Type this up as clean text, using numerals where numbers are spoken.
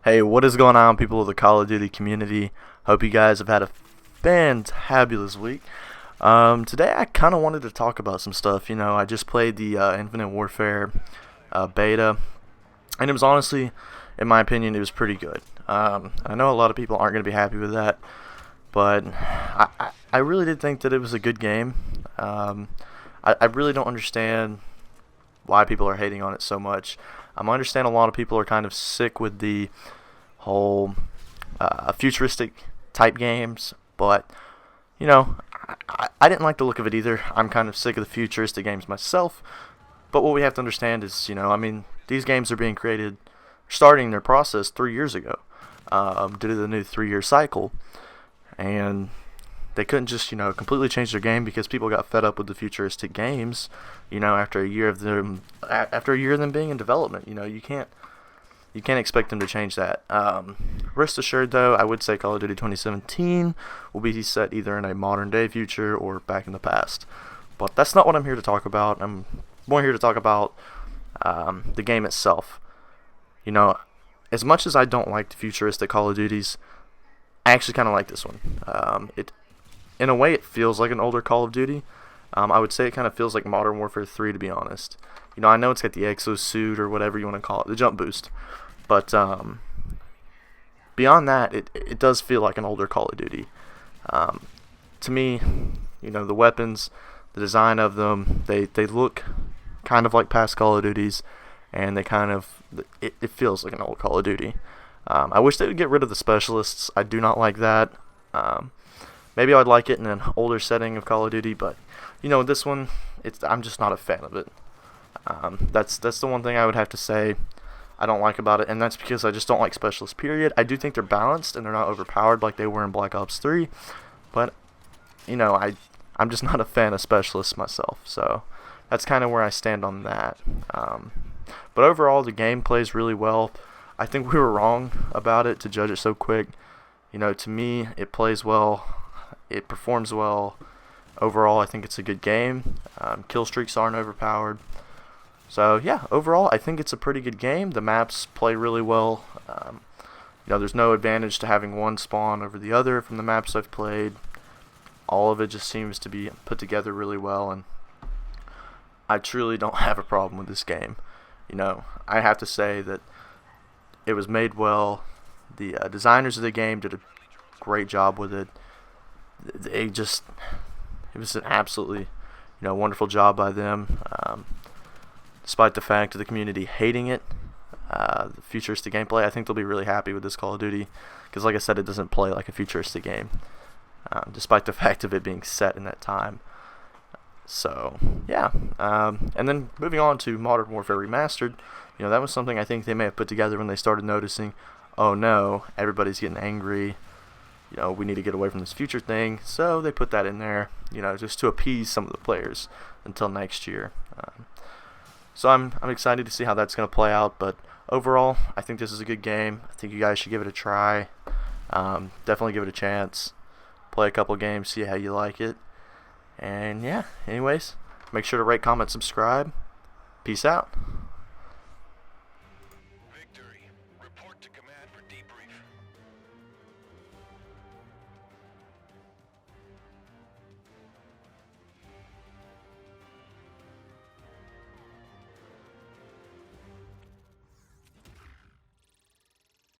Hey, what is going on, people of the Call of Duty community? Hope you guys have had a fantabulous week. Today I kind of wanted to talk about some stuff. I just played the Infinite Warfare beta, and it was honestly, in my opinion, it was pretty good. I know a lot of people aren't going to be happy with that, but I really did think that it was a good game. I really don't understand why people are hating on it so much. I understand a lot of people are kind of sick with the whole futuristic type games, but I didn't like the look of it either. I'm kind of sick of the futuristic games myself. But what we have to understand is, these games are being created, starting their process 3 years ago, due to the new 3-year cycle, and they couldn't just completely change their game because people got fed up with the futuristic games. After a year of them being in development, you can't expect them to change that. Rest assured, though, I would say Call of Duty 2017 will be set either in a modern day future or back in the past. But that's not what I'm here to talk about. I'm more here to talk about the game itself. As much as I don't like the futuristic Call of Duties, I actually kind of like this one. In a way, it feels like an older Call of Duty. I would say it kind of feels like Modern Warfare 3, to be honest. I know it's got the exosuit or whatever you want to call it, the jump boost. But beyond that, it does feel like an older Call of Duty. To me, the weapons, the design of them, they look kind of like past Call of Duties, and it feels like an old Call of Duty. I wish they would get rid of the specialists. I do not like that. Maybe I'd like it in an older setting of Call of Duty, but this one, I'm just not a fan of it. That's the one thing I would have to say I don't like about it, and that's because I just don't like specialists, period. I do think they're balanced and they're not overpowered like they were in Black Ops 3, but I'm just not a fan of specialists myself, so that's kind of where I stand on that. But overall, the game plays really well. I think we were wrong about it to judge it so quick. To me, it plays well. It performs well. Overall, I think it's a good game. Kill streaks aren't overpowered. So, yeah, overall, I think it's a pretty good game. The maps play really well. There's no advantage to having one spawn over the other from the maps I've played. All of it just seems to be put together really well, and I truly don't have a problem with this game. I have to say that it was made well. The designers of the game did a great job with it. It was an absolutely, wonderful job by them. Despite the fact of the community hating it, the futuristic gameplay, I think they'll be really happy with this Call of Duty, because like I said, it doesn't play like a futuristic game, despite the fact of it being set in that time. So, yeah. And then moving on to Modern Warfare Remastered, that was something I think they may have put together when they started noticing, oh no, everybody's getting angry, we need to get away from this future thing, so they put that in there, just to appease some of the players until next year. So I'm excited to see how that's going to play out, but overall, I think this is a good game. I think you guys should give it a try. Definitely give it a chance. Play a couple games, see how you like it. And yeah, anyways, make sure to rate, comment, subscribe. Peace out.